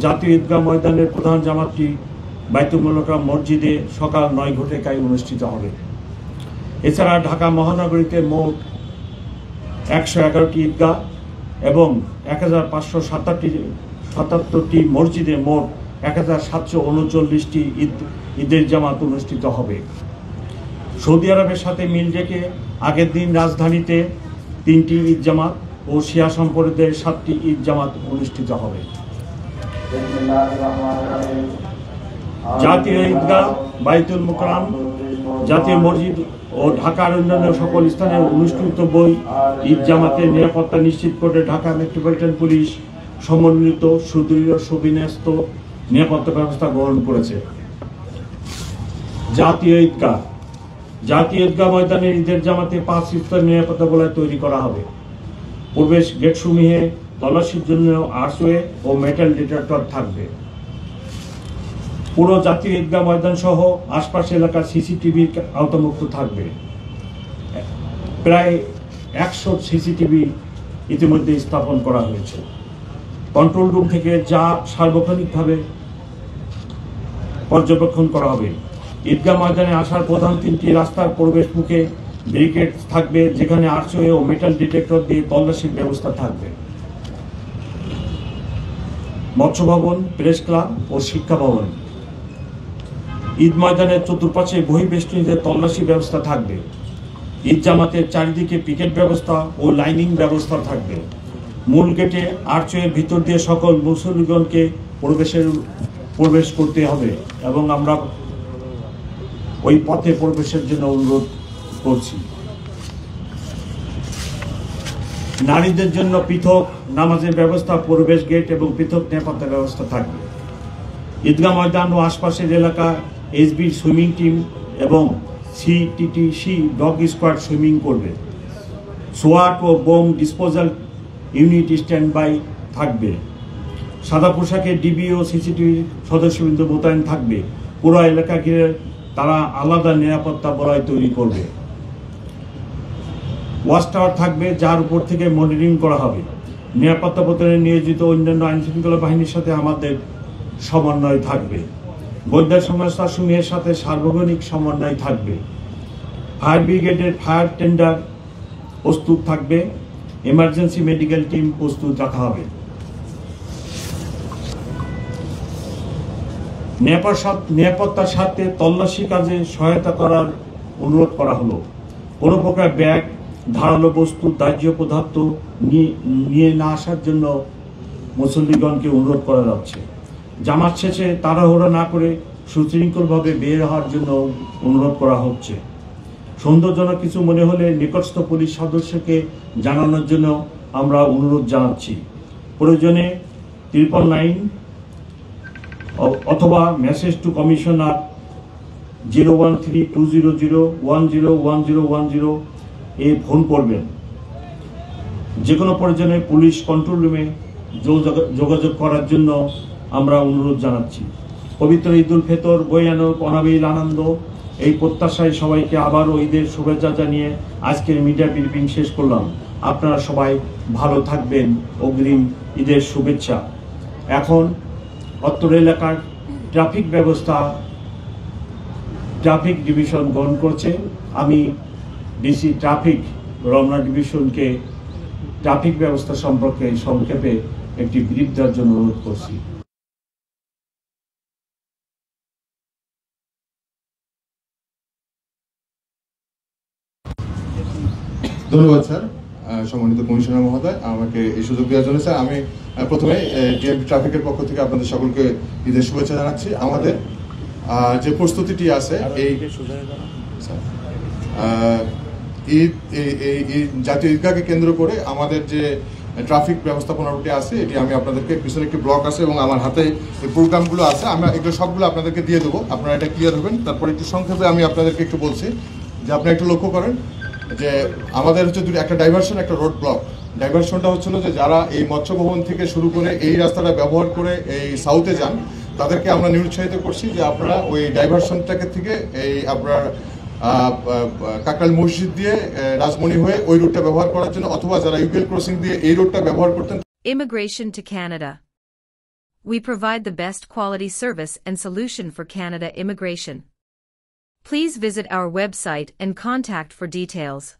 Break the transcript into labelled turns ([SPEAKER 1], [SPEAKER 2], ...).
[SPEAKER 1] জাতীয় ঈদগাহ ময়দানের প্রধান জামাতটি বাইতুল মোকাররম মসজিদে সকাল 9 ঘটিকায় অনুষ্ঠিত হবে। এছাড়া ঢাকা মহানগরীতে মোট 111টি ঈদগাহ এবং 1577টি মসজিদে মোট 1739টি ঈদের জামাত অনুষ্ঠিত হবে। সৌদি আরবের সাথে মিল রেখে আগের দিন রাজধানীতে 3টি ঈদ জামাত ও শিয়া সম্প্রদায়ের 7টি ঈদ জামাত অনুষ্ঠিত হবে। জাতীয় ঈদগাহ, বাইতুল মোকাররম, জাতীয় মসজিদ ও ঢাকার অন্যান্য সকল স্থানে অনুষ্ঠিতব্য ঈদ জামাতের নিরাপত্তা নিশ্চিত করে ঢাকা মেট্রোপলিটন পুলিশ সমন্বিত সুদৃঢ় সুবিন্যস্ত নিরাপত্তা ব্যবস্থা গ্রহণ করেছে। জাতীয় ঈদগাহ ময়দানের ঈদের জামাতে 5 স্তরের নিরাপত্তা বলয় তৈরি করা হবে। প্রবেশ গেটসমূহে তল্লাশির জন্য আর্চওয়ে ও মেটাল ডিটেক্টর থাকবে। পুরো জাতীয় ঈদগাহ ময়দান সহ আশপাশ এলাকা সিসিটিভির আওতামুক্ত থাকবে। প্রায় 100 সিসিটিভি ইতিমধ্যে স্থাপন করা হয়েছে। কন্ট্রোল রুম থেকে যা সার্বক্ষণিকভাবে পর্যবেক্ষণ করা হবে। ঈদগাহ ময়দানে আসার প্রধান 3টি রাস্তার প্রবেশ মুখে ব্যারিকেড থাকবে, যেখানে আর্চওয়ে ও মেটাল ডিটেক্টর দিয়ে তল্লাশির ব্যবস্থা থাকবে। মৎস্য ভবন, প্রেস ক্লাব ও শিক্ষা ভবন। ঈদ ময়দানের চতুর্পাশে বহিঃবেষ্টনীতে তল্লাশি ব্যবস্থা থাকবে। ঈদ জামাতের চারিদিকে পিকেট ব্যবস্থা ও লাইনিং ব্যবস্থা থাকবে। মূল গেটে আর্চওয়ের ভিতর দিয়ে সকল মুসল্লিগণকে প্রবেশ করতে হবে এবং আমরা ওই পথে প্রবেশের জন্য অনুরোধ করছি। নারীদের জন্য পৃথক নামাজের ব্যবস্থা, প্রবেশ গেট এবং পৃথক নিরাপত্তা ব্যবস্থা থাকবে। ঈদগাহ ময়দান ও আশপাশের এলাকা এসবি সুইমিং টিম এবং সিটিটিসি ডগ স্কোয়াড সুইমিং করবে। সোয়াট ও bomb disposal unit stand by থাকবে। সাদা পোশাকে ডিবি ও সিসিটিভি সদস্যবৃন্দ মোতায়েন থাকবে। পুরো এলাকা ঘিরে তারা আলাদা নিরাপত্তা বলয় তৈরি করবে। ওয়াচ টাওয়ার থাকবে, যার উপর থেকে মনিটরিং করা হবে। নিরাপত্তা প্রদানে নিয়োজিত অন্যান্য আইনশৃঙ্খলা বাহিনীর সাথে আমাদের সমন্বয় থাকবে। গোয়েন্দা সংস্থাসমূহের সাথে সার্বজনীন সমন্বয় থাকবে। ফায়ার ব্রিগেডের ফায়ার টেন্ডার প্রস্তুত থাকবে। এমার্জেন্সি মেডিকেল টিম প্রস্তুত রাখা হবে। নিরাপত্তার সাথে তল্লাশি কাজে সহায়তা করার অনুরোধ করা হলো। কোনো প্রকার ব্যাগ, ধারালো বস্তু, দাহ্য পদার্থ নিয়ে না আসার জন্য মুসল্লিগণকে অনুরোধ করা যাচ্ছে। জামাত শেষে তাড়াহুড়ো না করে সুশৃঙ্খলভাবে বের হওয়ার জন্য অনুরোধ করা হচ্ছে। সন্দেহজনক কিছু মনে হলে নিকটস্থ পুলিশ সদস্যকে জানানোর জন্য আমরা অনুরোধ জানাচ্ছি। প্রয়োজনে 999 অথবা message to commissioner 013-200-101010 A phone করবেন। যে কোনো প্রয়োজনে পুলিশ কন্ট্রোল রুমে যোগাযোগ করার জন্য আমরা অনুরোধ জানাচ্ছি। পবিত্র ঈদুল ফিতর বয়ে আনো অনাবিল আনন্দ, এই প্রত্যাশায় সবাইকে আবারও ঈদের শুভেচ্ছা জানিয়ে আজকের মিডিয়া ব্রিফিং শেষ করলাম। আপনারা সবাই ভালো থাকবেন। অগ্রিম ঈদের শুভেচ্ছা। এখন অত্র এলাকার ট্রাফিক ব্যবস্থা ট্রাফিক ডিভিশন গ্রহণ করছে। আমি ডিসি ট্রাফিক রমনা ডিভিশনকে ট্রাফিক ব্যবস্থা সম্পর্কে সংক্ষেপে একটি ব্রিফ দেওয়ার জন্য অনুরোধ করছি।
[SPEAKER 2] ধন্যবাদ স্যার। সম্মানিত কমিশনার মহোদয়, আমাকে এই সুযোগ দেওয়ার জন্য স্যার আমি প্রথমে ডিএমপি ট্রাফিকের পক্ষ থেকে আপনাদের সকলকে ঈদের শুভেচ্ছা জানাচ্ছি। আমাদের যে প্রস্তুতিটি আছে এই জাতীয় ঈদগাহকে কেন্দ্র করে আমাদের যে ট্রাফিক ব্যবস্থাপনাটি আছে, এটি আমি আপনাদেরকে পিছনে একটি ব্লক আছে এবং আমার হাতে এই প্রোগ্রামগুলো আছে, আমরা এগুলো সবগুলো আপনাদেরকে দিয়ে দেবো। আপনারা এটা ক্লিয়ার হবেন। তারপরে একটু সংক্ষেপে আমি আপনাদেরকে একটু বলছি যে আপনি একটু লক্ষ্য করেন যে আমাদের হচ্ছে একটা ডাইভারশন, একটা রোড ব্লক। ডাইভারশনটা হচ্ছিল যে যারা এই মৎস্য ভবন থেকে শুরু করে এই রাস্তাটা ব্যবহার করে এই সাউথে যান, তাদেরকে আমরা নিরুৎসাহিত করছি যে আপনারা ওই ডাইভারশনটাকে থেকে এই আপনার কাকরাইল মসজিদ দিয়ে রাজমণি হয়ে ওই রুটটা ব্যবহার করার জন্য, অথবা যারা ইউপিএল ক্রসিং দিয়ে এই রুটটা ব্যবহার করতেন।
[SPEAKER 3] Immigration to Canada. We provide the best quality service and solution for Canada immigration. Please visit our website and contact for details.